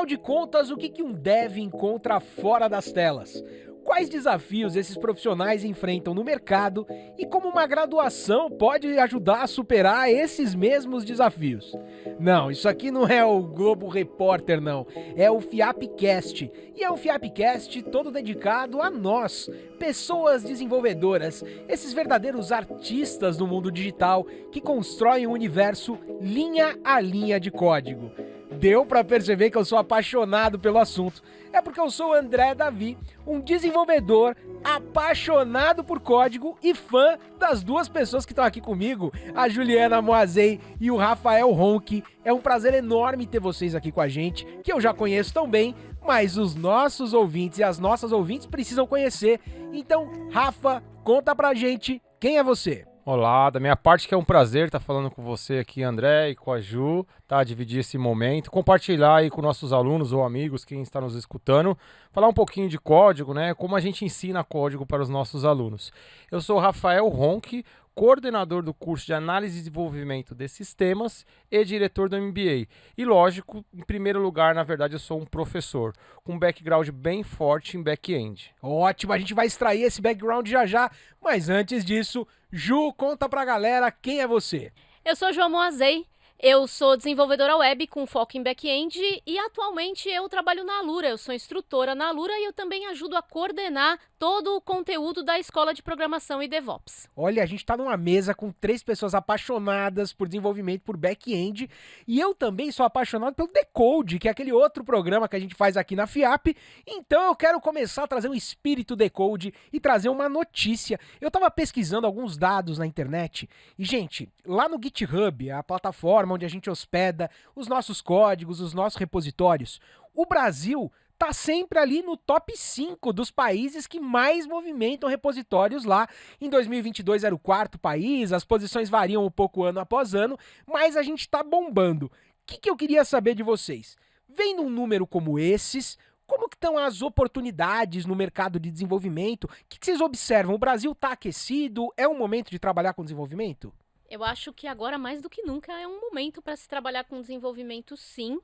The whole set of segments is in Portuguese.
de contas, o que um dev encontra fora das telas? Quais desafios esses profissionais enfrentam no mercado e como uma graduação pode ajudar a superar esses mesmos desafios? Não, isso aqui não é o Globo Repórter, não. É o FiapCast. E é um FiapCast todo dedicado a nós, pessoas desenvolvedoras, esses verdadeiros artistas do mundo digital que constroem um universo linha a linha de código. Deu pra perceber que eu sou apaixonado pelo assunto. É porque eu sou o André Davi, um desenvolvedor apaixonado por código e fã das duas pessoas que estão aqui comigo, a Juliana Moazei e o Rafael Ronchi. É um prazer enorme ter vocês aqui com a gente, que eu já conheço tão bem, mas os nossos ouvintes e as nossas ouvintes precisam conhecer. Então, Rafa, conta pra gente quem é você. Olá, da minha parte que é um prazer estar falando com você aqui, André, e com a Ju, tá? Dividir esse momento, compartilhar aí com nossos alunos ou amigos, quem está nos escutando, falar um pouquinho de código, né? Como a gente ensina código para os nossos alunos. Eu sou o Rafael Ronchi, coordenador do curso de Análise e Desenvolvimento de Sistemas e diretor do MBA. E lógico, em primeiro lugar, na verdade, eu sou um professor, com um background bem forte em back-end. Ótimo, a gente vai extrair esse background já já, mas antes disso, Ju, conta pra galera quem é você. Eu sou João Moazei, eu sou desenvolvedora web com foco em back-end e atualmente eu trabalho na Alura, eu sou instrutora na Alura e eu também ajudo a coordenar todo o conteúdo da Escola de Programação e DevOps. Olha, a gente tá numa mesa com 3 pessoas apaixonadas por desenvolvimento, por back-end, e eu também sou apaixonado pelo Decode, que é aquele outro programa que a gente faz aqui na FIAP. Então eu quero começar a trazer um espírito Decode e trazer uma notícia. Eu tava pesquisando alguns dados na internet e, gente, lá no GitHub, a plataforma onde a gente hospeda os nossos códigos, os nossos repositórios, o Brasil tá sempre ali no top 5 dos países que mais movimentam repositórios lá. Em 2022 era o 4º país, as posições variam um pouco ano após ano, mas a gente tá bombando. O que eu queria saber de vocês? Vendo um número como esses, como que estão as oportunidades no mercado de desenvolvimento? O que vocês observam? O Brasil tá aquecido? É um momento de trabalhar com desenvolvimento? Eu acho que agora, mais do que nunca, é um momento para se trabalhar com desenvolvimento, sim.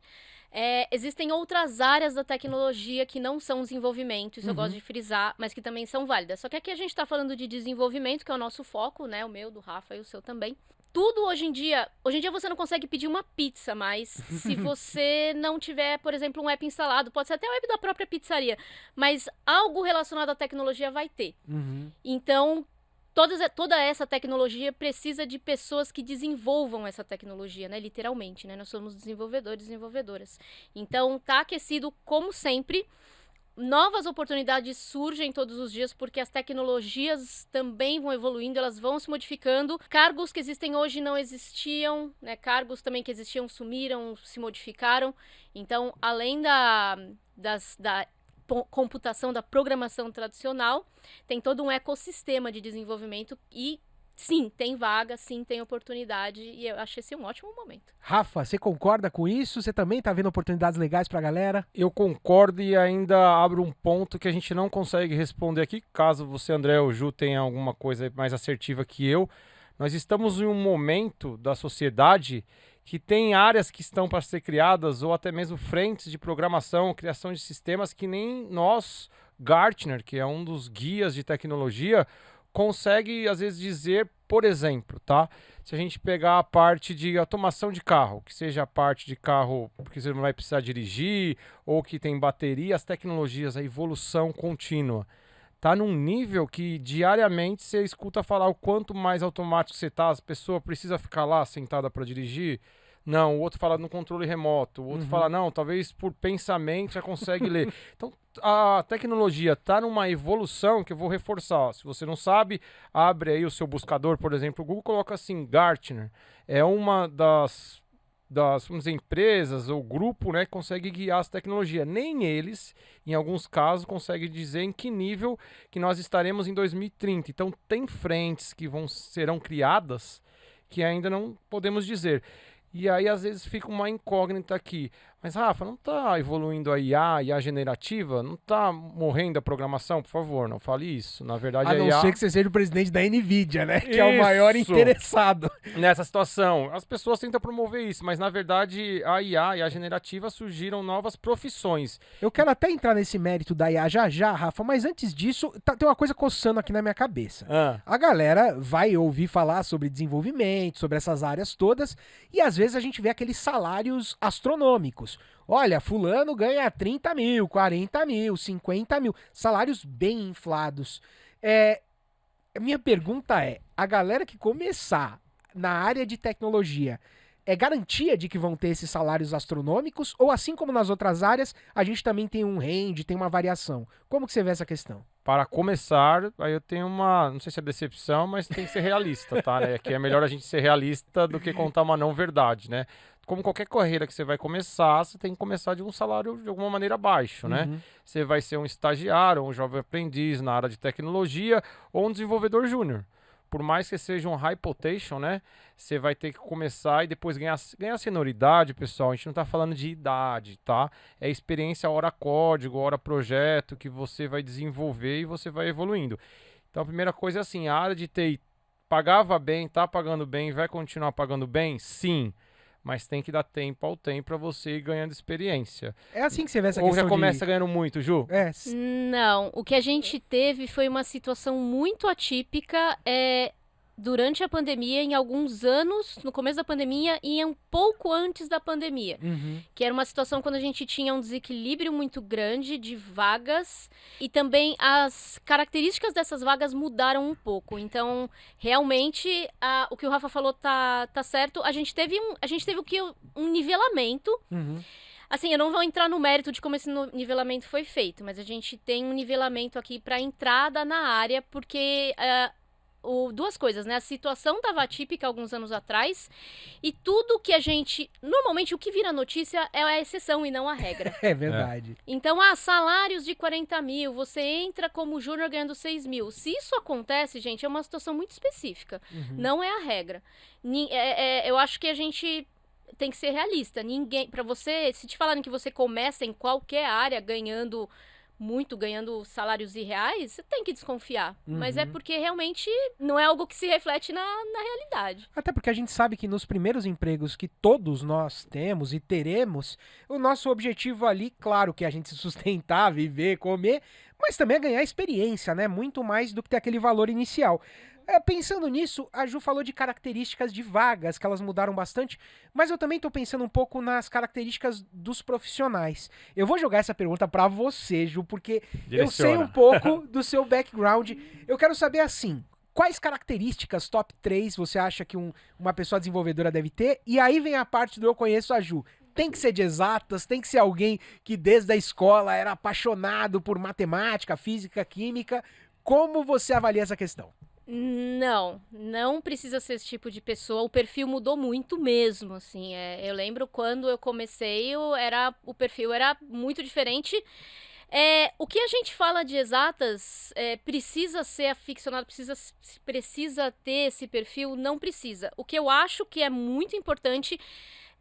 Existem outras áreas da tecnologia que não são desenvolvimento, isso eu gosto de frisar, mas que também são válidas. Só que aqui a gente está falando de desenvolvimento, que é o nosso foco, né? O meu, do Rafa e o seu também. Tudo hoje em dia você não consegue pedir uma pizza, mas se você não tiver, por exemplo, um app instalado, pode ser até o app da própria pizzaria, mas algo relacionado à tecnologia vai ter. Então, toda essa tecnologia precisa de pessoas que desenvolvam essa tecnologia, né? Literalmente, né? Nós somos desenvolvedores e desenvolvedoras. Então, tá aquecido como sempre. Novas oportunidades surgem todos os dias porque as tecnologias também vão evoluindo, elas vão se modificando. Cargos que existem hoje não existiam, né? Cargos também que existiam sumiram, se modificaram. Então, além da computação, da programação tradicional, tem todo um ecossistema de desenvolvimento e sim, tem vaga, sim, tem oportunidade e eu achei esse um ótimo momento. Rafa, você concorda com isso? Você também tá vendo oportunidades legais pra galera? Eu concordo e ainda abro um ponto que a gente não consegue responder aqui, caso você, André ou Ju, tenha alguma coisa mais assertiva que eu. Nós estamos em um momento da sociedade que tem áreas que estão para ser criadas ou até mesmo frentes de programação, criação de sistemas que nem nós, Gartner, que é um dos guias de tecnologia, consegue às vezes dizer, por exemplo, tá? Se a gente pegar a parte de automação de carro, que seja a parte de carro porque você não vai precisar dirigir ou que tem bateria, as tecnologias, a evolução contínua. Tá num nível que diariamente você escuta falar o quanto mais automático você tá, a pessoa precisa ficar lá sentada para dirigir. Não, o outro fala no controle remoto, o outro fala, não, talvez por pensamento já consegue ler. Então, a tecnologia está numa evolução que eu vou reforçar. Se você não sabe, abre aí o seu buscador, por exemplo, o Google coloca assim, Gartner. É uma das vamos dizer, empresas ou grupo, né, que consegue guiar as tecnologias. Nem eles, em alguns casos, conseguem dizer em que nível que nós estaremos em 2030. Então, tem frentes que serão criadas que ainda não podemos dizer. E aí, às vezes, fica uma incógnita aqui. Mas, Rafa, não tá evoluindo a IA generativa? Não tá morrendo a programação? Por favor, não fale isso. Na verdade, A não IA... ser que você seja o presidente da NVIDIA, né? Que é o maior Isso. interessado. Nessa situação, as pessoas tentam promover isso, mas na verdade a IA e a generativa surgiram novas profissões. Eu quero até entrar nesse mérito da IA já, Rafa, mas antes disso, tem uma coisa coçando aqui na minha cabeça. A galera vai ouvir falar sobre desenvolvimento, sobre essas áreas todas, e às vezes a gente vê aqueles salários astronômicos. Olha, fulano ganha 30 mil, 40 mil, 50 mil, salários bem inflados. Minha pergunta é, a galera que começar na área de tecnologia, é garantia de que vão ter esses salários astronômicos? Ou assim como nas outras áreas, a gente também tem um range, tem uma variação? Como que você vê essa questão? Para começar, aí eu tenho uma, não sei se é decepção, mas tem que ser realista, tá? Né? Que é melhor a gente ser realista do que contar uma não verdade, né? Como qualquer carreira que você vai começar, você tem que começar de um salário de alguma maneira baixo, né? Você vai ser um estagiário, um jovem aprendiz na área de tecnologia ou um desenvolvedor júnior. Por mais que seja um high potential, né? Você vai ter que começar e depois ganhar senioridade, pessoal. A gente não tá falando de idade, tá? É experiência hora código, hora projeto que você vai desenvolver e você vai evoluindo. Então a primeira coisa é assim, a área de TI pagava bem, tá pagando bem, vai continuar pagando bem? Sim. Mas tem que dar tempo ao tempo para você ir ganhando experiência. É assim que você vê essa Ou questão já começa ganhando muito, Ju? Não, o que a gente teve foi uma situação muito atípica durante a pandemia, em alguns anos, no começo da pandemia e um pouco antes da pandemia. Que era uma situação quando a gente tinha um desequilíbrio muito grande de vagas e também as características dessas vagas mudaram um pouco. Então, realmente, o que o Rafa falou tá certo. A gente teve um nivelamento. Assim, eu não vou entrar no mérito de como esse nivelamento foi feito, mas a gente tem um nivelamento aqui para entrada na área, porque duas coisas, né? A situação estava atípica alguns anos atrás e tudo que a gente... Normalmente, o que vira notícia é a exceção e não a regra. É verdade. Então, salários de 40 mil, você entra como júnior ganhando 6 mil. Se isso acontece, gente, é uma situação muito específica. Não é a regra. Eu acho que a gente... tem que ser realista. Ninguém, para você, se te falarem que você começa em qualquer área ganhando salários irreais, você tem que desconfiar. Mas é porque realmente não é algo que se reflete na realidade. Até porque a gente sabe que nos primeiros empregos que todos nós temos e teremos, o nosso objetivo ali, claro que é a gente se sustentar, viver, comer, mas também é ganhar experiência, né? Muito mais do que ter aquele valor inicial. Pensando nisso, a Ju falou de características de vagas, que elas mudaram bastante, mas eu também tô pensando um pouco nas características dos profissionais. Eu vou jogar essa pergunta pra você, Ju, porque eu sei um pouco do seu background. Eu quero saber, assim, quais características top 3 você acha que uma pessoa desenvolvedora deve ter? E aí vem a parte do eu conheço a Ju. Tem que ser de exatas, tem que ser alguém que desde a escola era apaixonado por matemática, física, química. Como você avalia essa questão? Não precisa ser esse tipo de pessoa. O perfil mudou muito mesmo, assim. Eu lembro quando eu comecei, o perfil era muito diferente. O que a gente fala de exatas precisa ser aficionado, precisa ter esse perfil? Não precisa. O que eu acho que é muito importante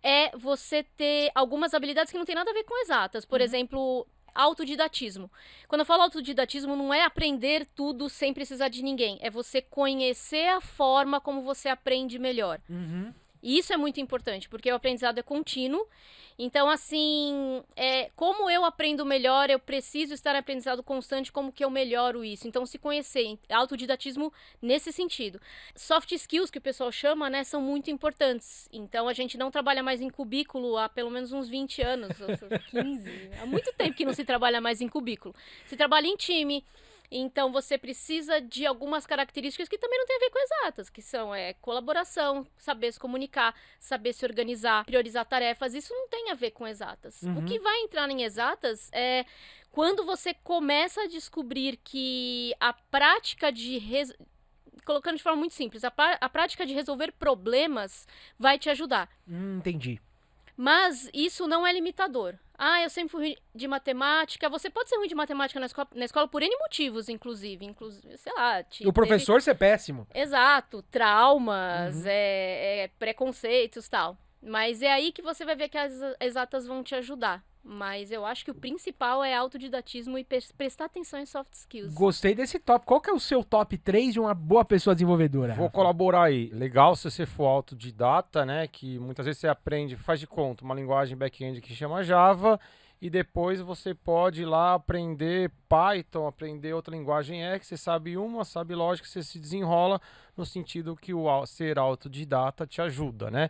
é você ter algumas habilidades que não tem nada a ver com exatas. Por exemplo... autodidatismo. Quando eu falo autodidatismo, não é aprender tudo sem precisar de ninguém. É você conhecer a forma como você aprende melhor. E isso é muito importante, porque o aprendizado é contínuo. Então, assim, como eu aprendo melhor, eu preciso estar em aprendizado constante, como que eu melhoro isso. Então, se conhecer, autodidatismo nesse sentido. Soft skills, que o pessoal chama, né, são muito importantes. Então, a gente não trabalha mais em cubículo há pelo menos uns 20 anos, ou 15. Há muito tempo que não se trabalha mais em cubículo. Se trabalha em time. Então, você precisa de algumas características que também não tem a ver com exatas, que são colaboração, saber se comunicar, saber se organizar, priorizar tarefas. Isso não tem a ver com exatas. O que vai entrar em exatas é quando você começa a descobrir que a prática colocando de forma muito simples, a prática de resolver problemas vai te ajudar. Entendi. Mas isso não é limitador. Eu sempre fui ruim de matemática. Você pode ser ruim de matemática na escola por N motivos, inclusive sei lá. O professor ser péssimo. Exato. Traumas, preconceitos e tal. Mas é aí que você vai ver que as exatas vão te ajudar. Mas eu acho que o principal é autodidatismo e prestar atenção em soft skills. Gostei desse top. Qual que é o seu top 3 de uma boa pessoa desenvolvedora? Vou Rafa? colaborar aí. Legal se você for autodidata, né? Que muitas vezes você aprende, faz de conta, uma linguagem back-end que chama Java, e depois você pode ir lá aprender Python, aprender outra linguagem X, você sabe uma, sabe lógica, você se desenrola no sentido que o ser autodidata te ajuda, né?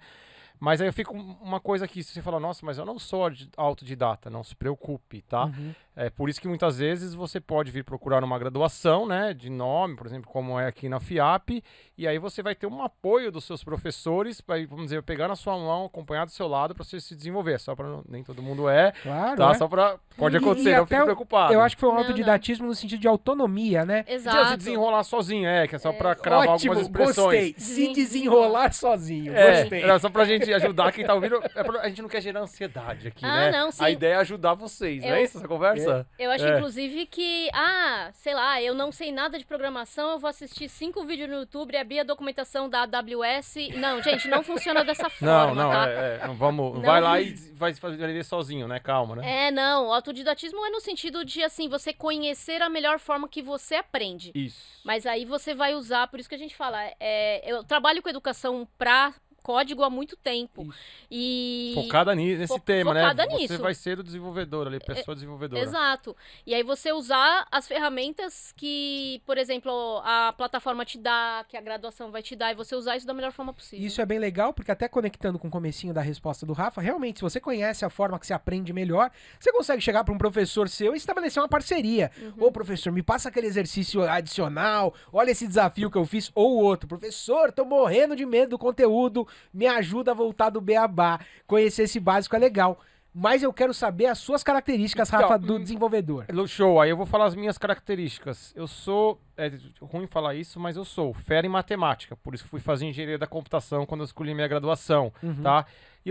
Mas aí eu fico uma coisa aqui, se você fala, nossa, mas eu não sou autodidata, não se preocupe, tá? É por isso que muitas vezes você pode vir procurar uma graduação, né, de nome, por exemplo, como é aqui na FIAP, e aí você vai ter um apoio dos seus professores, para, vamos dizer, pegar na sua mão, acompanhar do seu lado para você se desenvolver. Só para nem todo mundo Claro, tá? é. Só para pode E acontecer, não até fique preocupado. Eu acho que foi um Não, autodidatismo no sentido de autonomia, né? De Exato. se desenrolar sozinho, que é só para cravar algumas expressões. gostei. Se desenrolar sozinho, gostei. Era só pra gente ajudar quem tá ouvindo. A gente não quer gerar ansiedade aqui, né? Não, sim. A ideia é ajudar vocês, não é isso essa conversa? Eu acho, inclusive, que, sei lá, eu não sei nada de programação, eu vou assistir 5 vídeos no YouTube, abrir a documentação da AWS. Não, gente, não funciona dessa forma, Não, tá? não vamos. Não. Vai lá e vai fazer sozinho, né? Calma, né? Não, o autodidatismo é no sentido de, assim, você conhecer a melhor forma que você aprende. Isso. Mas aí você vai usar, por isso que a gente fala, eu trabalho com educação pra código há muito tempo. E Focada nesse tema, né? focada Você nisso. vai ser o desenvolvedor ali, pessoa desenvolvedora. Exato. E aí você usar as ferramentas que, por exemplo, a plataforma te dá, que a graduação vai te dar, e você usar isso da melhor forma possível. Isso é bem legal, porque até conectando com o comecinho da resposta do Rafa, realmente, se você conhece a forma que se aprende melhor, você consegue chegar para um professor seu e estabelecer uma parceria. Ô, professor, me passa aquele exercício adicional, olha esse desafio que eu fiz. Ou o outro, professor, tô morrendo de medo do conteúdo, me ajuda a voltar do beabá. Conhecer esse básico é legal. Mas eu quero saber as suas características, Então, Rafa, do desenvolvedor. Show, aí eu vou falar as minhas características. Eu sou, é ruim falar isso, mas eu sou fera em matemática, por isso fui fazer engenharia da computação quando eu escolhi minha graduação, tá? E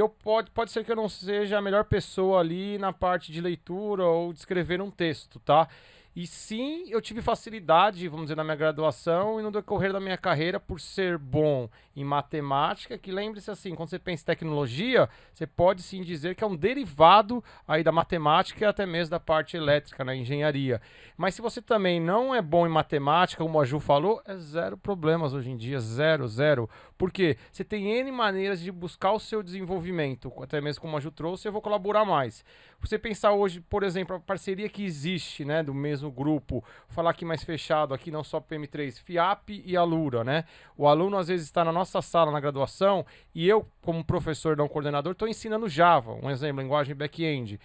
pode ser que eu não seja a melhor pessoa ali na parte de leitura ou de escrever um texto, tá? E sim, eu tive facilidade, vamos dizer, na minha graduação e no decorrer da minha carreira por ser bom em matemática, que lembre-se assim, quando você pensa em tecnologia, você pode sim dizer que é um derivado aí da matemática e até mesmo da parte elétrica, na engenharia. Mas se você também não é bom em matemática, como a Ju falou, é zero problemas hoje em dia, zero. Porque você tem N maneiras de buscar o seu desenvolvimento, até mesmo como a Ju trouxe, eu vou colaborar mais. Você pensar hoje, por exemplo, a parceria que existe, né, do mesmo grupo, falar aqui mais fechado, aqui não só PM3, FIAP e Alura, né? O aluno às vezes está na nossa sala na graduação e eu, como professor, não coordenador, estou ensinando Java, um exemplo, linguagem back-end.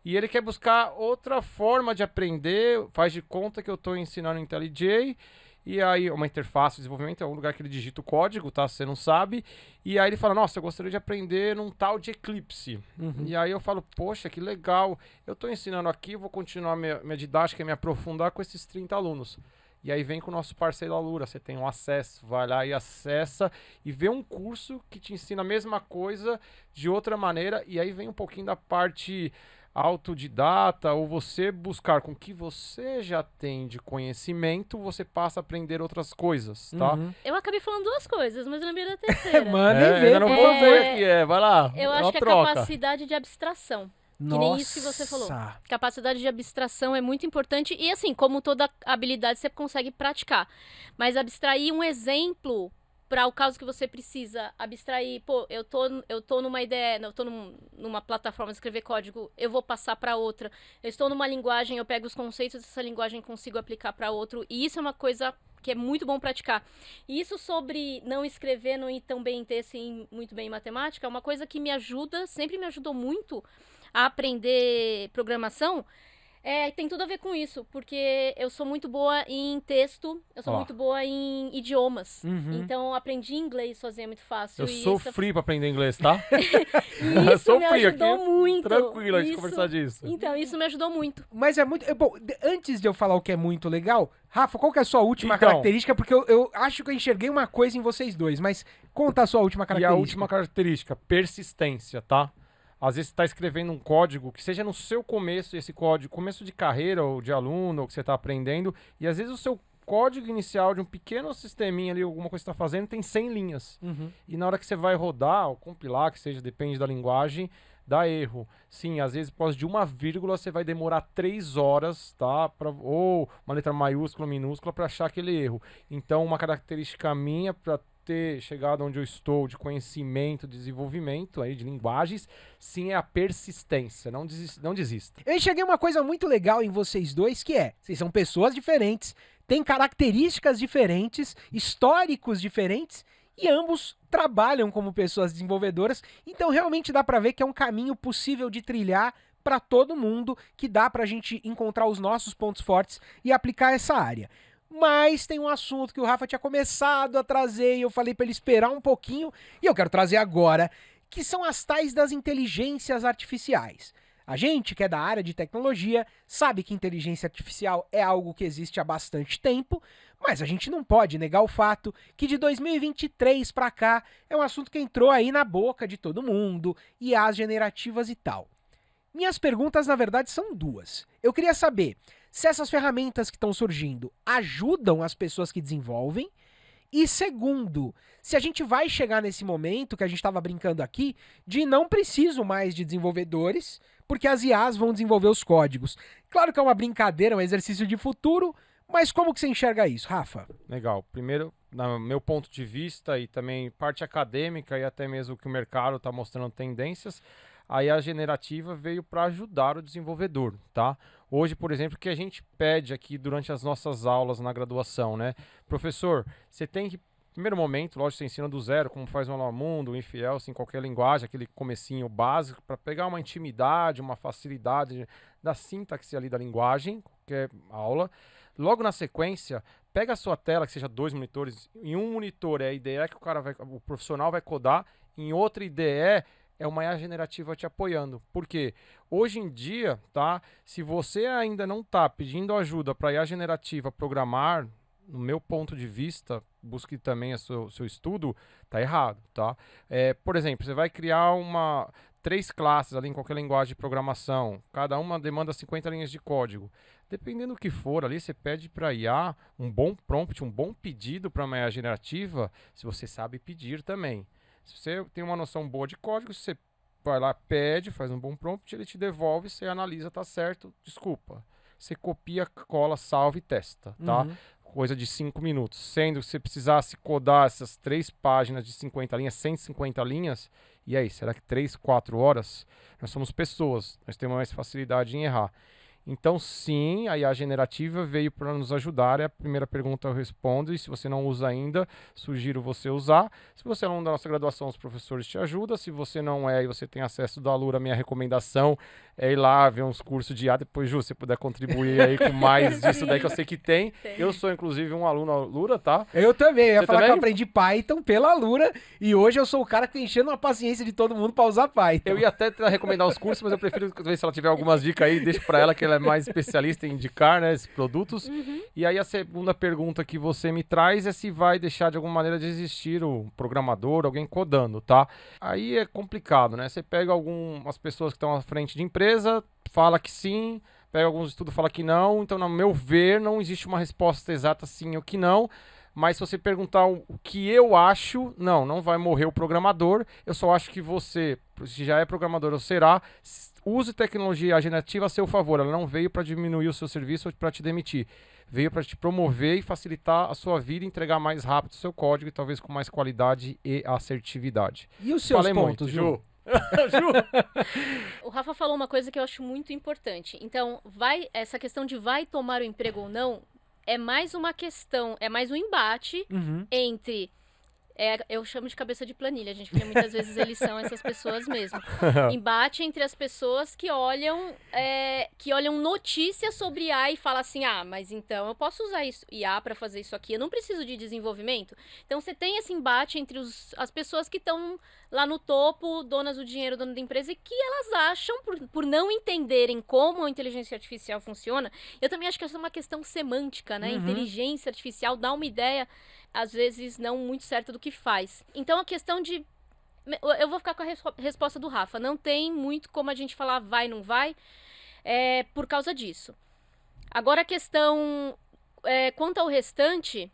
E ele quer buscar outra forma de aprender, faz de conta que eu estou ensinando IntelliJ, e aí uma interface de desenvolvimento é um lugar que ele digita o código, tá? Se você não sabe. E aí ele fala, nossa, eu gostaria de aprender num tal de Eclipse. E aí eu falo, poxa, que legal. Eu estou ensinando aqui, vou continuar minha didática e me aprofundar com esses 30 alunos. E aí vem com o nosso parceiro Alura, você tem um acesso, vai lá e acessa e vê um curso que te ensina a mesma coisa de outra maneira. E aí vem um pouquinho da parte autodidata, ou você buscar com o que você já tem de conhecimento, você passa a aprender outras coisas, tá? Eu acabei falando 2 coisas, mas eu lembrei da terceira. Mandem ver. Ainda não vou ver aqui, vai lá. Eu é acho uma que troca. a capacidade de abstração. Que nem isso que você falou. Capacidade de abstração é muito importante. E assim, como toda habilidade, você consegue praticar. Mas abstrair um exemplo para o caso que você precisa abstrair, eu tô numa ideia, eu tô numa plataforma de escrever código, eu vou passar para outra. Eu estou numa linguagem, eu pego os conceitos dessa linguagem e consigo aplicar para outro. E isso é uma coisa que é muito bom praticar. E isso sobre não escrever, não ir tão bem em texto e muito bem em matemática, é uma coisa que me ajuda, sempre me ajudou muito a aprender programação. Tem tudo a ver com isso, porque eu sou muito boa em texto, eu sou muito boa em idiomas. Então, aprendi inglês sozinha, é muito fácil. Eu sofri pra aprender inglês, tá? Isso me ajudou muito. Tranquilo a gente conversar disso. Então, isso me ajudou muito. Mas é muito... Bom, antes de eu falar o que é muito legal, Rafa, qual que é a sua última característica? Porque eu acho que eu enxerguei uma coisa em vocês dois, mas conta a sua última característica. E a última característica, persistência, tá? Às vezes você está escrevendo um código que seja no seu começo, esse código, começo de carreira ou de aluno, ou que você está aprendendo, e às vezes o seu código inicial de um pequeno sisteminha ali, alguma coisa que você está fazendo, tem 100 linhas. E na hora que você vai rodar ou compilar, que seja, depende da linguagem, dá erro. Sim, às vezes, após de uma vírgula, você vai demorar 3 horas, tá? Ou uma letra maiúscula, minúscula, para achar aquele erro. Então, uma característica minha para ter chegado onde eu estou, de conhecimento, de desenvolvimento aí, de linguagens, sim, é a persistência. Não desista. Eu enxerguei uma coisa muito legal em vocês dois, que é, vocês são pessoas diferentes, têm características diferentes, históricos diferentes, e ambos trabalham como pessoas desenvolvedoras, então realmente dá pra ver que é um caminho possível de trilhar pra todo mundo, que dá pra gente encontrar os nossos pontos fortes e aplicar essa área. Mas tem um assunto que o Rafa tinha começado a trazer e eu falei pra ele esperar um pouquinho, e eu quero trazer agora, que são as tais das inteligências artificiais. A gente que é da área de tecnologia sabe que inteligência artificial é algo que existe há bastante tempo, mas a gente não pode negar o fato que de 2023 pra cá é um assunto que entrou aí na boca de todo mundo, IAs generativas e tal. Minhas perguntas, na verdade, são duas. Eu queria saber se essas ferramentas que estão surgindo ajudam as pessoas que desenvolvem. E segundo, se a gente vai chegar nesse momento que a gente estava brincando aqui, de não preciso mais de desenvolvedores, porque as IAs vão desenvolver os códigos. Claro que é uma brincadeira, um exercício de futuro, mas como que você enxerga isso, Rafa? Legal. Primeiro, no meu ponto de vista e também parte acadêmica e até mesmo que o mercado está mostrando tendências, a IA generativa veio para ajudar o desenvolvedor, tá? Hoje, por exemplo, o que a gente pede aqui durante as nossas aulas na graduação, né? Professor, você tem que, primeiro momento, lógico, você ensina do zero, como faz um Mundo, um Infiel, assim, qualquer linguagem, aquele comecinho básico, para pegar uma intimidade, uma facilidade da sintaxe ali da linguagem, qualquer aula. Logo na sequência, pega a sua tela, que seja 2 monitores, em um monitor é a IDE que o profissional vai codar, em outra IDE é uma IA generativa te apoiando. Por quê? Hoje em dia, tá? Se você ainda não está pedindo ajuda para IA generativa programar, no meu ponto de vista, busque também o seu estudo, tá errado, tá? Por exemplo, você vai criar 3 classes ali em qualquer linguagem de programação, cada uma demanda 50 linhas de código. Dependendo do que for ali, você pede para IA um bom prompt, um bom pedido para uma IA generativa, se você sabe pedir também. Se você tem uma noção boa de código, você vai lá, pede, faz um bom prompt, ele te devolve, você analisa, tá certo, desculpa. Você copia, cola, salva e testa, tá? Coisa de 5 minutos. Sendo que você precisasse codar essas 3 páginas de 50 linhas, 150 linhas, e aí, será que 3, 4 horas? Nós somos pessoas, nós temos mais facilidade em errar. Então, sim, a IA generativa veio para nos ajudar. É a primeira pergunta eu respondo. E se você não usa ainda, sugiro você usar. Se você é aluno da nossa graduação, os professores te ajudam. Se você não é e você tem acesso do Alura, a minha recomendação é ir lá ver uns cursos de IA. Depois, Ju, se você puder contribuir aí com mais disso daí que eu sei que tem. Eu sou, inclusive, um aluno Alura, tá? Eu também. Eu ia Você falar também? que eu aprendi Python pela Alura. E hoje eu sou o cara que tá enchendo a paciência de todo mundo para usar Python. Eu ia até recomendar os cursos, mas eu prefiro ver se ela tiver algumas dicas aí, deixa para ela que ela é mais especialista em indicar, né, esses produtos. E aí a segunda pergunta que você me traz é se vai deixar de alguma maneira de existir o programador, alguém codando, tá? Aí é complicado, né? Você pega algumas pessoas que estão à frente de empresa, fala que sim, pega alguns estudos, fala que não. Então, no meu ver, não existe uma resposta exata sim ou que não. Mas se você perguntar o que eu acho, não vai morrer o programador. Eu só acho que você, se já é programador ou será, use tecnologia generativa a seu favor. Ela não veio para diminuir o seu serviço ou para te demitir. Veio para te promover e facilitar a sua vida, entregar mais rápido o seu código e talvez com mais qualidade e assertividade. E os seus pontos, Ju? O Rafa falou uma coisa que eu acho muito importante. Então, essa questão de vai tomar o emprego ou não é mais uma questão, é mais um embate entre... eu chamo de cabeça de planilha, gente, porque muitas vezes eles são essas pessoas mesmo. Embate entre as pessoas que olham notícias sobre IA e falam assim, mas então eu posso usar IA para fazer isso aqui, eu não preciso de desenvolvimento. Então você tem esse embate entre as pessoas que estão lá no topo, donas do dinheiro, donas da empresa, e que elas acham, por não entenderem como a inteligência artificial funciona. Eu também acho que essa é uma questão semântica, né? Inteligência artificial dá uma ideia, às vezes não muito certa do que faz. Então a questão de... Eu vou ficar com a resposta do Rafa. Não tem muito como a gente falar vai, não vai, por causa disso. Agora a questão... quanto ao restante,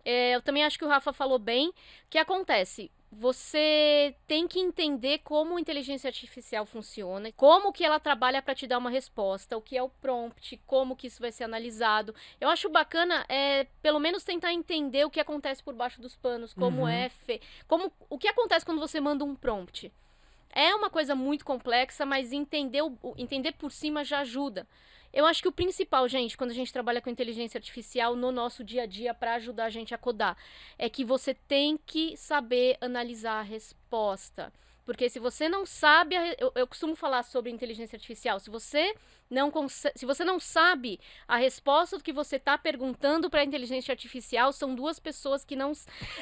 eu também acho que o Rafa falou bem. O que acontece? Você tem que entender como a inteligência artificial funciona, como que ela trabalha para te dar uma resposta, o que é o prompt, como que isso vai ser analisado. Eu acho bacana, pelo menos tentar entender o que acontece por baixo dos panos, como o que acontece quando você manda um prompt. É uma coisa muito complexa, mas entender por cima já ajuda. Eu acho que o principal, gente, quando a gente trabalha com inteligência artificial no nosso dia a dia para ajudar a gente a codar, é que você tem que saber analisar a resposta. Porque se você não sabe, eu costumo falar sobre inteligência artificial, se você não sabe a resposta do que você está perguntando para a inteligência artificial, são duas pessoas que não...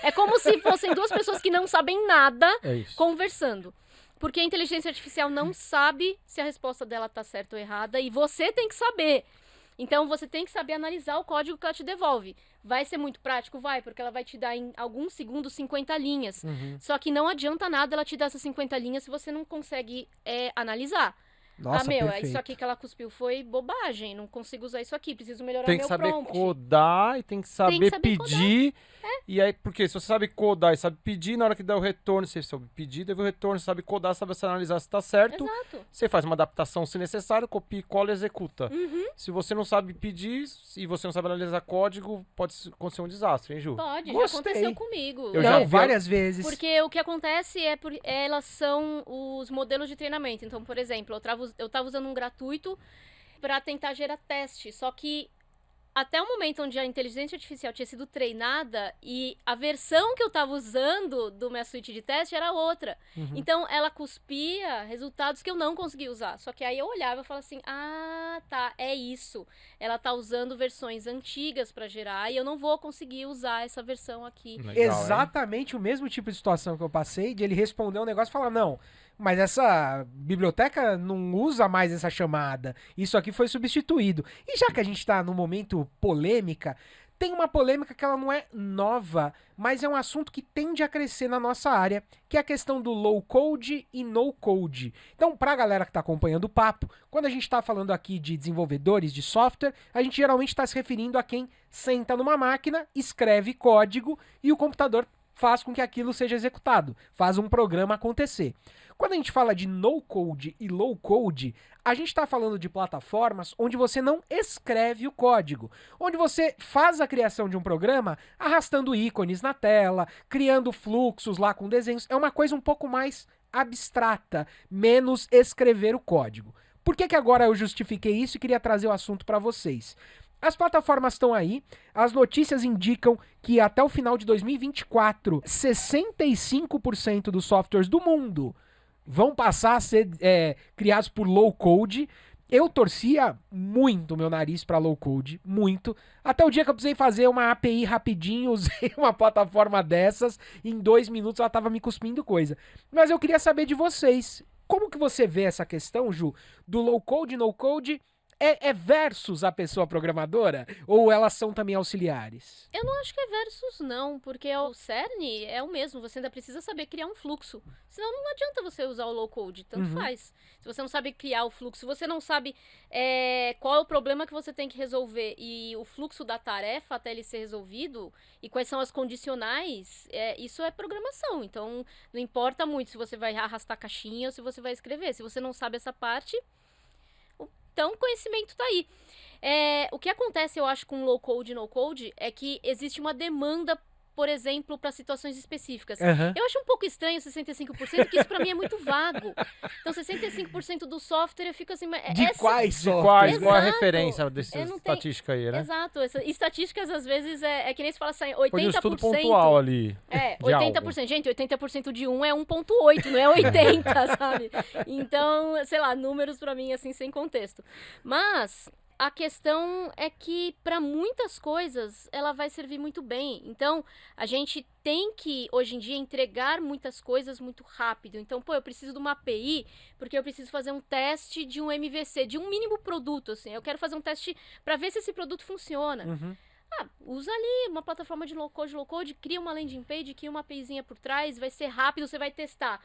É como se fossem duas pessoas que não sabem nada conversando. Porque a inteligência artificial não sabe se a resposta dela tá certa ou errada e você tem que saber. Então, você tem que saber analisar o código que ela te devolve. Vai ser muito prático? Vai, porque ela vai te dar em alguns segundos 50 linhas. Só que não adianta nada ela te dar essas 50 linhas se você não consegue analisar. Nossa, perfeito. Isso aqui que ela cuspiu foi bobagem, não consigo usar isso aqui, preciso melhorar Tem que meu saber prompt. codar e tem que saber pedir. codar. E aí, porque se você sabe codar e sabe pedir, na hora que der o retorno, você sabe pedir, deu o retorno, você sabe codar, sabe analisar se tá certo. Exato. Você faz uma adaptação se necessário, copia, cola e executa. Se você não sabe pedir e você não sabe analisar código, pode acontecer um desastre, hein, Ju? Pode, Gostei. já aconteceu comigo. Eu já vi várias vezes. Porque o que acontece elas são os modelos de treinamento. Então, por exemplo, eu tava usando um gratuito para tentar gerar teste. Só que até o momento onde a inteligência artificial tinha sido treinada e a versão que eu tava usando do minha suíte de teste era outra. Então, ela cuspia resultados que eu não conseguia usar. Só que aí eu olhava e falava assim, tá, é isso. Ela tá usando versões antigas para gerar e eu não vou conseguir usar essa versão aqui. Legal, Exatamente o mesmo tipo de situação que eu passei, de ele responder um negócio e falar, não, mas essa biblioteca não usa mais essa chamada. Isso aqui foi substituído. E já que a gente tá no momento polêmica, tem uma polêmica que ela não é nova, mas é um assunto que tende a crescer na nossa área, que é a questão do low code e no code. Então, pra galera que tá acompanhando o papo, quando a gente tá falando aqui de desenvolvedores de software, a gente geralmente está se referindo a quem senta numa máquina, escreve código e o computador faz com que aquilo seja executado, faz um programa acontecer. Quando a gente fala de no-code e low-code, a gente está falando de plataformas onde você não escreve o código, onde você faz a criação de um programa arrastando ícones na tela, criando fluxos lá com desenhos. É uma coisa um pouco mais abstrata, menos escrever o código. Por que agora eu justifiquei isso e queria trazer o assunto para vocês? As plataformas estão aí, as notícias indicam que até o final de 2024, 65% dos softwares do mundo vão passar a ser criados por low code. Eu torcia muito meu nariz para low code, muito. Até o dia que eu precisei fazer uma API rapidinho, usei uma plataforma dessas, e em 2 minutos ela tava me cuspindo coisa. Mas eu queria saber de vocês, como que você vê essa questão, Ju, do low code, no code? É versus a pessoa programadora? Ou elas são também auxiliares? Eu não acho que é versus, não, porque o cerne é o mesmo, você ainda precisa saber criar um fluxo. Senão não adianta você usar o low code, tanto faz. Se você não sabe criar o fluxo, se você não sabe qual é o problema que você tem que resolver e o fluxo da tarefa até ele ser resolvido, e quais são as condicionais, isso é programação. Então, não importa muito se você vai arrastar caixinha ou se você vai escrever. Se você não sabe essa parte... Então, o conhecimento tá aí. O que acontece, eu acho, com low code e no code é que existe uma demanda, por exemplo, para situações específicas. Eu acho um pouco estranho 65%, porque isso para mim é muito vago. Então, 65% do software, eu fico assim... Quais? Qual é a referência dessa estatística aí, né? Exato. Estatísticas, às vezes, é que nem se fala assim, 80%... Foi um estudo pontual ali. 80%. Gente, 80% de 1 é 1.8, não é 80, sabe? Então, sei lá, números para mim, assim, sem contexto. Mas... a questão é que, para muitas coisas, ela vai servir muito bem. Então, a gente tem que, hoje em dia, entregar muitas coisas muito rápido. Então, eu preciso de uma API, porque eu preciso fazer um teste de um MVC, de um mínimo produto, assim. Eu quero fazer um teste para ver se esse produto funciona. Usa ali uma plataforma de low code, cria uma landing page, cria uma APIzinha por trás, vai ser rápido, você vai testar.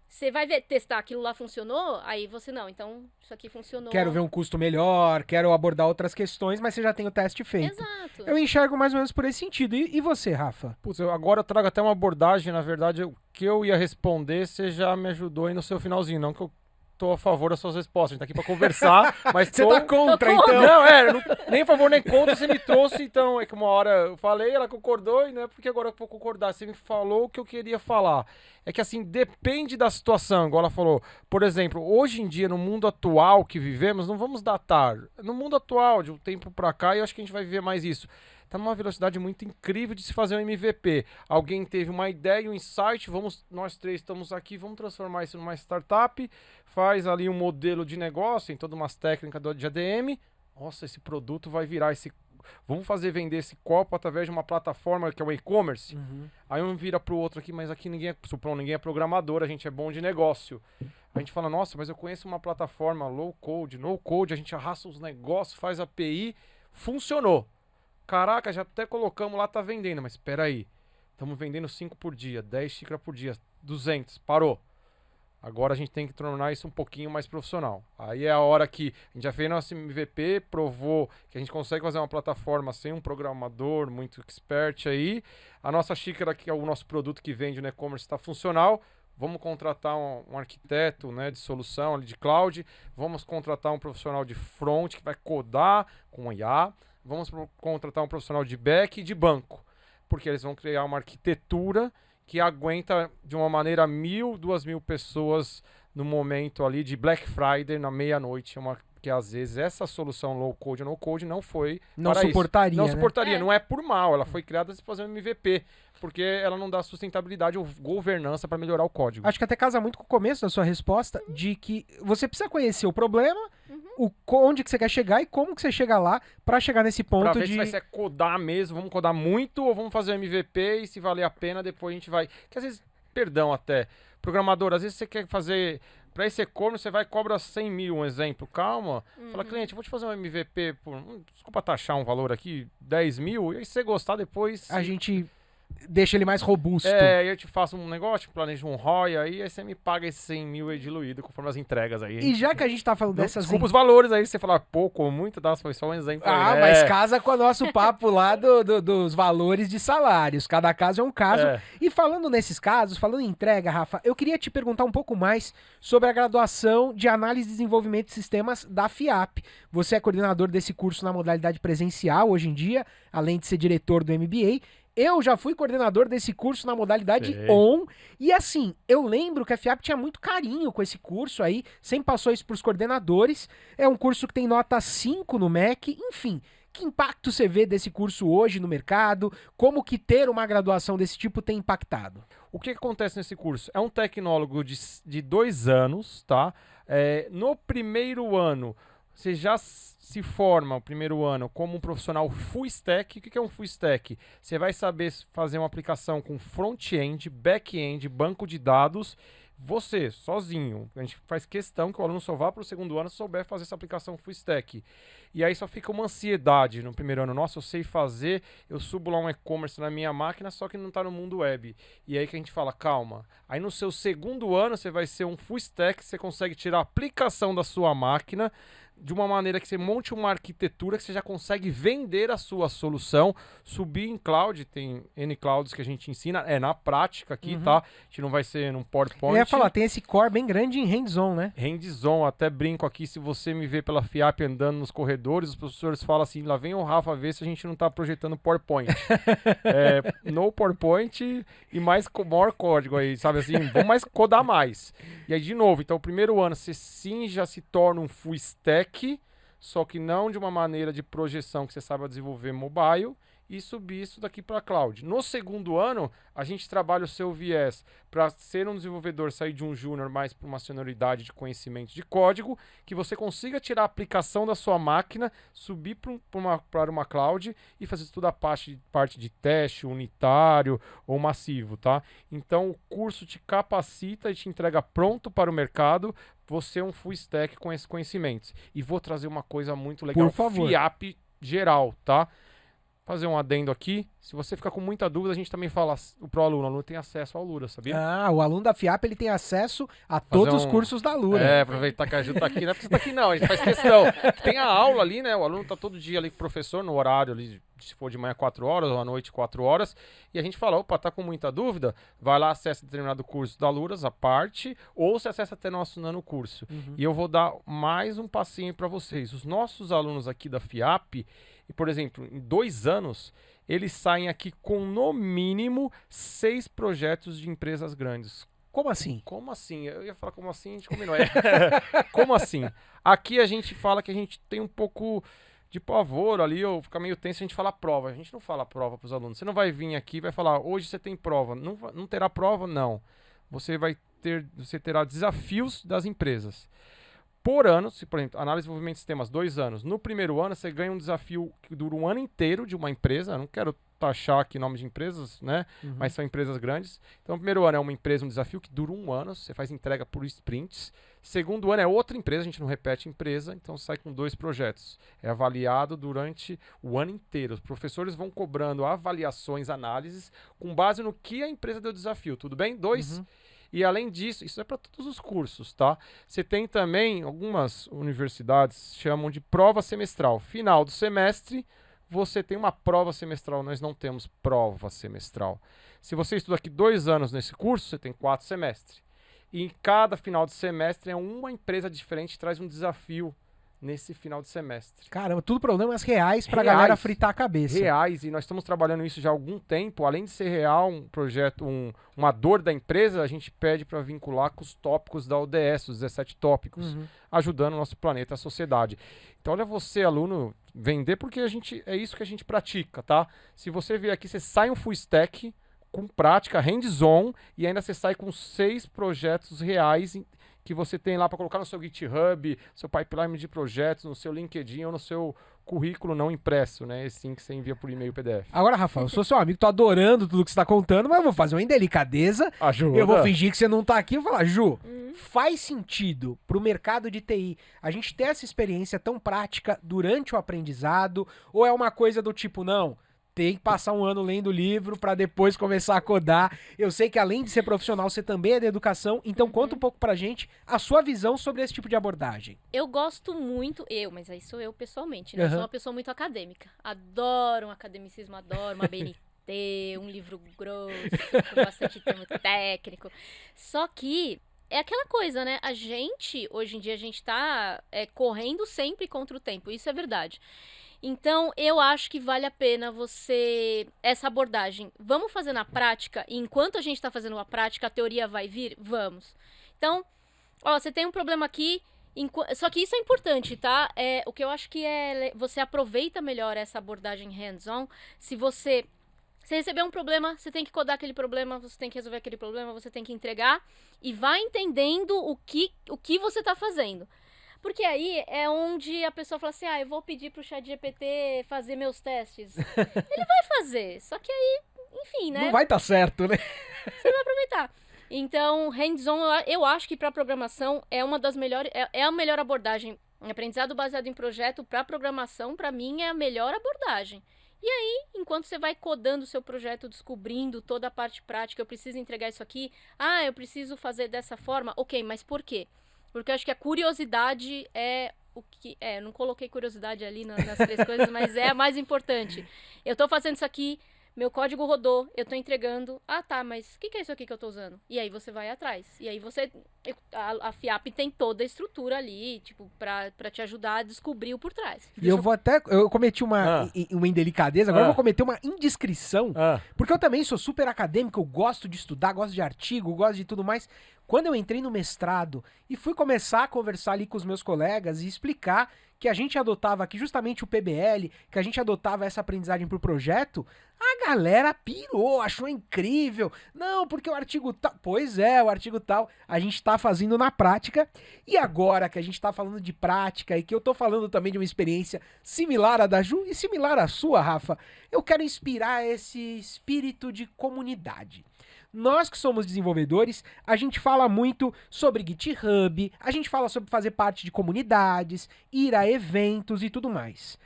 Você vai testar aquilo lá funcionou, aí você não, então isso aqui funcionou. Quero ver um custo melhor, quero abordar outras questões, mas você já tem o teste feito. Exato. Eu enxergo mais ou menos por esse sentido. E você, Rafa? Putz, agora eu trago até uma abordagem, na verdade, o que eu ia responder, você já me ajudou aí no seu finalzinho, não que eu tô a favor das suas respostas, a gente tá aqui pra conversar, mas Você tá contra, então? Não, nem a favor nem contra, você me trouxe, então, é que uma hora eu falei, ela concordou, e não é porque agora eu vou concordar, você me falou o que eu queria falar. É que assim, depende da situação, igual ela falou. Por exemplo, hoje em dia, no mundo atual que vivemos, não vamos datar. No mundo atual, de um tempo pra cá, eu acho que a gente vai viver mais isso. Tá numa velocidade muito incrível de se fazer um MVP. Alguém teve uma ideia, um insight, nós três estamos aqui, vamos transformar isso numa startup, faz ali um modelo de negócio, tem todas umas técnicas de ADM. Nossa, esse produto vai virar vamos vender esse copo através de uma plataforma que é o e-commerce. Aí um vira pro outro aqui, mas aqui ninguém é programador, a gente é bom de negócio. A gente fala, nossa, mas eu conheço uma plataforma low code, no code, a gente arrasta os negócios, faz API, funcionou. Caraca, já até colocamos lá, tá vendendo, mas espera aí. Estamos vendendo 5 por dia, 10 xícaras por dia, 200, parou. Agora a gente tem que tornar isso um pouquinho mais profissional. Aí é a hora que a gente já fez nosso MVP, provou que a gente consegue fazer uma plataforma sem um programador muito expert aí. A nossa xícara, que é o nosso produto que vende no e-commerce, está funcional. Vamos contratar um arquiteto, né, de solução ali de cloud. Vamos contratar um profissional de front que vai codar com IA. Vamos contratar um profissional de back e de banco. Porque eles vão criar uma arquitetura que aguenta de uma maneira 1.000, 2.000 pessoas no momento ali de Black Friday, na meia-noite. Que às vezes essa solução low code ou no code não foi Não para suportaria, isso. Não né? suportaria, não é por mal. Ela foi criada para fazer um MVP, porque ela não dá sustentabilidade ou governança para melhorar o código. Acho que até casa muito com o começo da sua resposta, de que você precisa conhecer o problema, onde que você quer chegar e como que você chega lá pra chegar nesse ponto Pra ver de... se vai ser codar mesmo, vamos codar muito ou vamos fazer um MVP e se valer a pena depois a gente vai... Que às vezes, perdão até, programador, às vezes você quer fazer... Pra esse e-commerce você vai e cobra 100 mil, um exemplo, calma. Fala, cliente, eu vou te fazer um MVP por... Desculpa taxar um valor aqui, 10 mil, e aí se você gostar depois... A gente deixa ele mais robusto. É, eu te faço um negócio, planejo um ROI aí você me paga esses 100 mil aí diluído conforme as entregas aí. E já que a gente tá falando dessas... Desculpa os valores aí, você falar pouco ou muito, tá? Foi só um exemplo. Ah, mas casa com o nosso papo lá dos valores de salários. Cada caso é um caso. E falando nesses casos, falando em entrega, Rafa, eu queria te perguntar um pouco mais sobre a graduação de Análise e Desenvolvimento de Sistemas da FIAP. Você é coordenador desse curso na modalidade presencial hoje em dia, além de ser diretor do MBA. Eu já fui coordenador desse curso na modalidade on. E assim, eu lembro que a FIAP tinha muito carinho com esse curso aí, sempre passou isso pros coordenadores. É um curso que tem nota 5 no MEC, enfim. Que impacto você vê desse curso hoje no mercado? Como que ter uma graduação desse tipo tem impactado? O que acontece nesse curso? É um tecnólogo de 2 anos, tá? No primeiro ano, você já se forma, o primeiro ano, como um profissional full stack. O que é um full stack? Você vai saber fazer uma aplicação com front-end, back-end, banco de dados, você, sozinho. A gente faz questão que o aluno só vá para o segundo ano se souber fazer essa aplicação full stack. E aí só fica uma ansiedade no primeiro ano. Nossa, eu sei fazer, eu subo lá um e-commerce na minha máquina, só que não está no mundo web. E aí que a gente fala, calma. Aí no seu segundo ano você vai ser um full stack, você consegue tirar a aplicação da sua máquina de uma maneira que você monte uma arquitetura que você já consegue vender a sua solução, subir em cloud, tem N clouds que a gente ensina, na prática aqui, tá? A gente não vai ser num PowerPoint. Eu ia falar, tem esse core bem grande em hands-on, né? Hands-on, até brinco aqui, se você me vê pela FIAP andando nos corredores, os professores falam assim, lá vem o Rafa ver se a gente não tá projetando PowerPoint. No PowerPoint e maior código aí, sabe assim, vamos mais codar mais. E aí, de novo, então o primeiro ano você sim já se torna um full stack, só que não de uma maneira de projeção que você saiba desenvolver mobile e subir isso daqui para a cloud. No segundo ano, a gente trabalha o seu viés para ser um desenvolvedor, sair de um júnior mais para uma senioridade de conhecimento de código, que você consiga tirar a aplicação da sua máquina, subir para uma cloud e fazer toda a parte de teste unitário ou massivo, tá? Então, o curso te capacita e te entrega pronto para o mercado. Você é um full stack com esses conhecimentos. E vou trazer uma coisa muito legal. Por favor. FIAP geral, tá? fazer um adendo aqui. Se você ficar com muita dúvida, a gente também fala pro aluno. O aluno tem acesso ao Lura, sabia? Ah, o aluno da FIAP ele tem acesso a todos os cursos da Lura. É, aproveitar que a Ju tá aqui. Não é porque você tá aqui, não. A gente faz questão. Tem a aula ali, né? O aluno tá todo dia ali com o professor, no horário ali, se for de manhã 4 horas ou à noite 4 horas. E a gente fala, opa, tá com muita dúvida? Vai lá, acessa determinado curso da Luras, a parte, ou se acessa até nosso nano curso. E eu vou dar mais um passinho para vocês. Os nossos alunos aqui da FIAP, e, por exemplo, em 2 anos, eles saem aqui com, no mínimo, 6 projetos de empresas grandes. Como assim? Como assim? Eu ia falar como assim, a gente combinou. Como assim? Aqui a gente fala que a gente tem um pouco de pavor ali, ou fica meio tenso, a gente fala prova. A gente não fala prova para os alunos. Você não vai vir aqui e vai falar, hoje você tem prova. Não terá prova? Não. Você terá desafios das empresas. Por ano, se, por exemplo, análise de desenvolvimento de sistemas, 2 anos. No primeiro ano, você ganha um desafio que dura um ano inteiro de uma empresa. Eu não quero taxar aqui nome de empresas, né? Mas são empresas grandes. Então, o primeiro ano é uma empresa, um desafio que dura 1 ano. Você faz entrega por sprints. Segundo ano é outra empresa, a gente não repete empresa. Então, sai com 2 projetos. É avaliado durante o ano inteiro. Os professores vão cobrando avaliações, análises, com base no que a empresa deu desafio. Tudo bem? 2. E além disso, isso é para todos os cursos, tá? Você tem também, algumas universidades chamam de prova semestral. Final do semestre, você tem uma prova semestral. Nós não temos prova semestral. Se você estuda aqui 2 anos nesse curso, você tem 4 semestres. E em cada final de semestre é uma empresa diferente que traz um desafio nesse final de semestre. Caramba, tudo problemas reais pra galera fritar a cabeça. Reais, e nós estamos trabalhando isso já há algum tempo. Além de ser real, um projeto, uma dor da empresa, a gente pede para vincular com os tópicos da ODS, os 17 tópicos, ajudando o nosso planeta, a sociedade. Então, olha você, aluno, vender, porque é isso que a gente pratica, tá? Se você vier aqui, você sai um full stack com prática, hands-on, e ainda você sai com 6 projetos reais que você tem lá para colocar no seu GitHub, seu pipeline de projetos, no seu LinkedIn ou no seu currículo não impresso, né? Esse sim que você envia por e-mail PDF. Agora, Rafael, eu sou seu amigo, tô adorando tudo que você tá contando, mas eu vou fazer uma indelicadeza. Ajuda. Eu vou fingir que você não tá aqui e vou falar, Ju, faz sentido pro mercado de TI a gente ter essa experiência tão prática durante o aprendizado, ou é uma coisa do tipo, não, tem que passar 1 ano lendo o livro para depois começar a codar. Eu sei que além de ser profissional, você também é da educação, então conta um pouco pra gente a sua visão sobre esse tipo de abordagem. Eu gosto muito, mas aí sou eu pessoalmente, né? Eu sou uma pessoa muito acadêmica. Adoro um academicismo, adoro uma BNT, um livro grosso, com bastante termo técnico. Só que é aquela coisa, né? Hoje em dia, a gente tá correndo sempre contra o tempo. Isso é verdade. Então, eu acho que vale a pena essa abordagem. Vamos fazer na prática, e enquanto a gente está fazendo a prática, a teoria vai vir? Vamos. Então, você tem um problema aqui, só que isso é importante, tá? O que eu acho que você aproveita melhor essa abordagem hands-on. Se você receber um problema, você tem que codar aquele problema, você tem que resolver aquele problema, você tem que entregar, e vai entendendo o que você está fazendo. Porque aí é onde a pessoa fala assim, eu vou pedir pro ChatGPT fazer meus testes. Ele vai fazer, só que aí, enfim, né? Não vai estar certo, né? Você vai aproveitar. Então, hands-on, eu acho que para programação é uma das melhores, é a melhor abordagem. Aprendizado baseado em projeto para programação, para mim, é a melhor abordagem. E aí, enquanto você vai codando o seu projeto, descobrindo toda a parte prática, eu preciso entregar isso aqui, eu preciso fazer dessa forma, ok, mas por quê? Porque eu acho que a curiosidade é o que... eu não coloquei curiosidade ali nas 3 coisas, mas é a mais importante. Eu tô fazendo isso aqui, meu código rodou, eu tô entregando. Tá, mas o que é isso aqui que eu tô usando? E aí você vai atrás. E aí a FIAP tem toda a estrutura ali, tipo, pra te ajudar a descobrir o por trás. E eu cometi uma indelicadeza, agora eu vou cometer uma indiscrição, porque eu também sou super acadêmico, eu gosto de estudar, gosto de artigo, gosto de tudo mais. Quando eu entrei no mestrado e fui começar a conversar ali com os meus colegas e explicar que a gente adotava aqui justamente o PBL, que a gente adotava essa aprendizagem pro projeto, a galera pirou, achou incrível. Não, porque o artigo tal... Pois é, o artigo tal a gente tá fazendo na prática. E agora que a gente tá falando de prática e que eu tô falando também de uma experiência similar à da Ju e similar à sua, Rafa, eu quero inspirar esse espírito de comunidade. Nós que somos desenvolvedores, a gente fala muito sobre GitHub, a gente fala sobre fazer parte de comunidades, ir a eventos e tudo mais.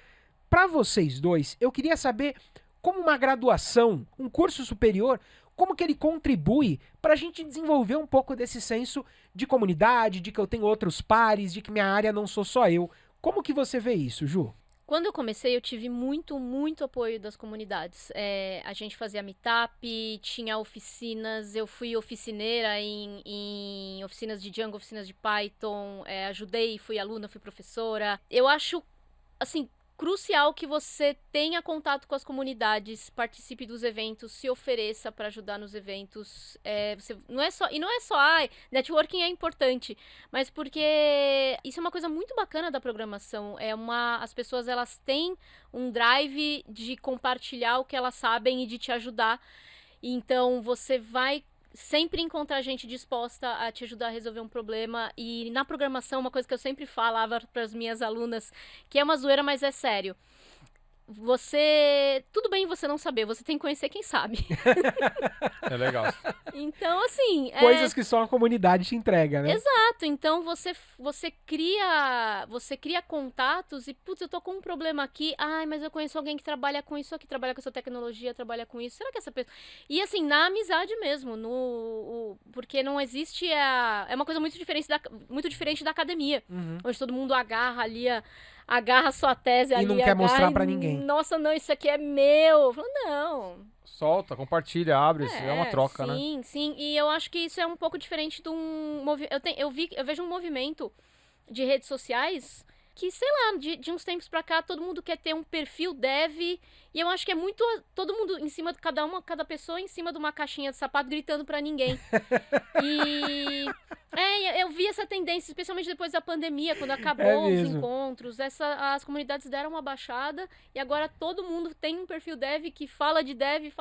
Para vocês dois, eu queria saber como uma graduação, um curso superior, como que ele contribui para a gente desenvolver um pouco desse senso de comunidade, de que eu tenho outros pares, de que minha área não sou só eu. Como que você vê isso, Ju? Quando eu comecei, eu tive muito apoio das comunidades. A gente fazia meetup, tinha oficinas, eu fui oficineira em oficinas de Django, oficinas de Python, ajudei, fui aluna, fui professora. Eu acho, assim, crucial que você tenha contato com as comunidades, participe dos eventos, se ofereça para ajudar nos eventos. Não é só, networking é importante, mas porque isso é uma coisa muito bacana da programação. As pessoas, elas têm um drive de compartilhar o que elas sabem e de te ajudar. Então você vai sempre encontrar gente disposta a te ajudar a resolver um problema. E na programação, uma coisa que eu sempre falava para as minhas alunas, que é uma zoeira, mas é sério. Tudo bem você não saber, você tem que conhecer quem sabe. É legal. Então, assim... Coisas que só a comunidade te entrega, né? Exato, então você cria contatos e, putz, eu tô com um problema aqui, mas eu conheço alguém que trabalha com isso aqui, trabalha com essa tecnologia, trabalha com isso, será que essa pessoa... E assim, na amizade mesmo, porque não existe é uma coisa muito diferente da academia, onde todo mundo agarra ali agarra a sua tese ali. E não quer mostrar pra ninguém. Nossa, não, isso aqui é meu. Eu falo, não. Solta, compartilha, abre, é uma troca, né? Sim. E eu acho que isso é um pouco diferente de um movimento. Eu vejo um movimento de redes sociais que, sei lá, de uns tempos pra cá, todo mundo quer ter um perfil dev. E eu acho que é muito todo mundo em cima de cada pessoa em cima de uma caixinha de sapato gritando pra ninguém. E eu vi essa tendência, especialmente depois da pandemia, quando acabou os encontros. As comunidades deram uma baixada e agora todo mundo tem um perfil dev que fala de dev,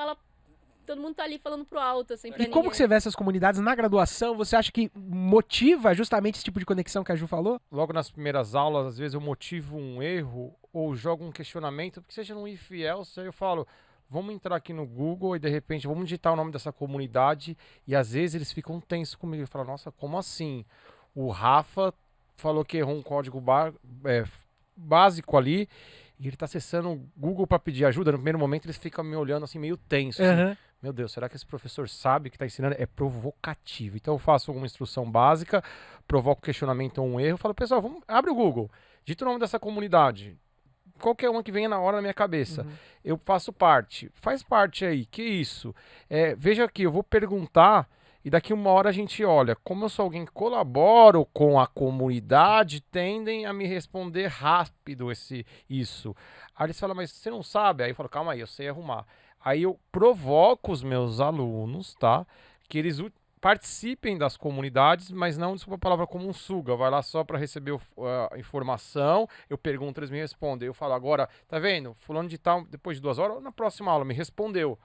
todo mundo tá ali falando pro alto, assim, pra E como que você vê essas comunidades na graduação? Você acha que motiva justamente esse tipo de conexão que a Ju falou? Logo nas primeiras aulas, às vezes eu motivo um erro ou jogo um questionamento, porque seja um infiel, eu falo, vamos entrar aqui no Google e de repente vamos digitar o nome dessa comunidade e às vezes eles ficam tensos comigo. Eu falo, nossa, como assim? O Rafa falou que errou um código básico ali e ele tá acessando o Google para pedir ajuda. No primeiro momento eles ficam me olhando assim meio tenso. Assim. Meu Deus, será que esse professor sabe que está ensinando? É provocativo. Então eu faço alguma instrução básica, provoco questionamento ou um erro, falo, pessoal, abre o Google, digita o nome dessa comunidade, qualquer uma que venha na hora na minha cabeça. Eu faço parte, faz parte aí, que isso? Veja aqui, eu vou perguntar e daqui uma hora a gente olha. Como eu sou alguém que colaboro com a comunidade, tendem a me responder rápido isso. Aí eles falam, mas você não sabe? Aí eu falo, calma aí, eu sei arrumar. Aí eu provoco os meus alunos, tá? Que eles participem das comunidades, mas não, desculpa a palavra, como um suga. Vai lá só para receber a informação, eu pergunto, eles me respondem. Eu falo, agora, tá vendo? Fulano de tal, depois de 2 horas, na próxima aula, me respondeu.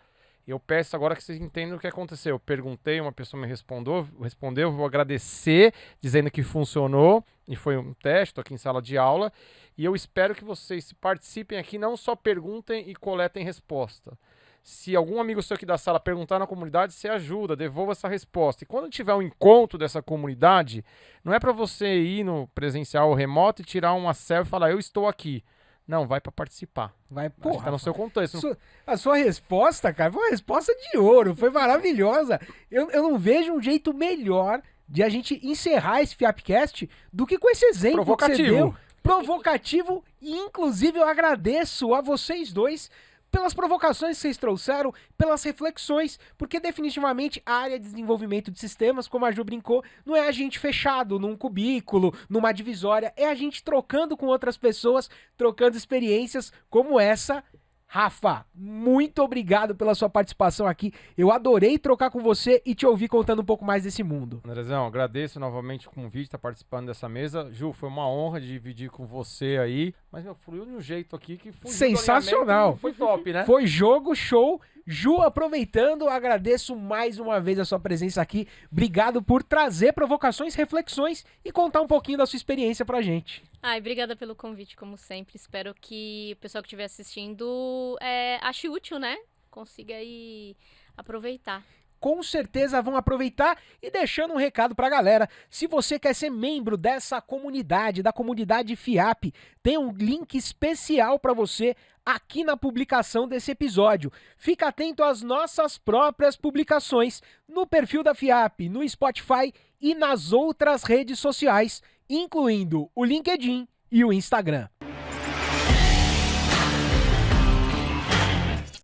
Eu peço agora que vocês entendam o que aconteceu. Eu perguntei, uma pessoa me respondeu, vou agradecer, dizendo que funcionou, e foi um teste, estou aqui em sala de aula, e eu espero que vocês participem aqui, não só perguntem e coletem resposta. Se algum amigo seu aqui da sala perguntar na comunidade, você ajuda, devolva essa resposta. E quando tiver um encontro dessa comunidade, não é para você ir no presencial ou remoto e tirar uma selfie e falar, eu estou aqui. Não, vai para participar. Vai, tá no seu contexto. A sua resposta, cara, foi uma resposta de ouro, foi maravilhosa. Eu não vejo um jeito melhor de a gente encerrar esse Fiapcast do que com esse exemplo que você deu. Provocativo. E, inclusive, eu agradeço a vocês dois pelas provocações que vocês trouxeram, pelas reflexões, porque definitivamente a área de desenvolvimento de sistemas, como a Ju brincou, não é a gente fechado num cubículo, numa divisória, é a gente trocando com outras pessoas, trocando experiências como essa. Rafa, muito obrigado pela sua participação aqui. Eu adorei trocar com você e te ouvir contando um pouco mais desse mundo. Andrezão, agradeço novamente o convite, estar participando dessa mesa. Ju, foi uma honra dividir com você aí. Mas, fluiu de um jeito aqui que foi sensacional. Foi top, né? Foi jogo, show. Ju, aproveitando, agradeço mais uma vez a sua presença aqui. Obrigado por trazer provocações, reflexões e contar um pouquinho da sua experiência pra gente. Obrigada pelo convite, como sempre. Espero que o pessoal que estiver assistindo ache útil, né? Consiga aí aproveitar. com certeza vão aproveitar. E deixando um recado pra galera, se você quer ser membro dessa comunidade, da comunidade FIAP, tem um link especial para você aqui na publicação desse episódio. Fica atento às nossas próprias publicações no perfil da FIAP, no Spotify e nas outras redes sociais, incluindo o LinkedIn e o Instagram.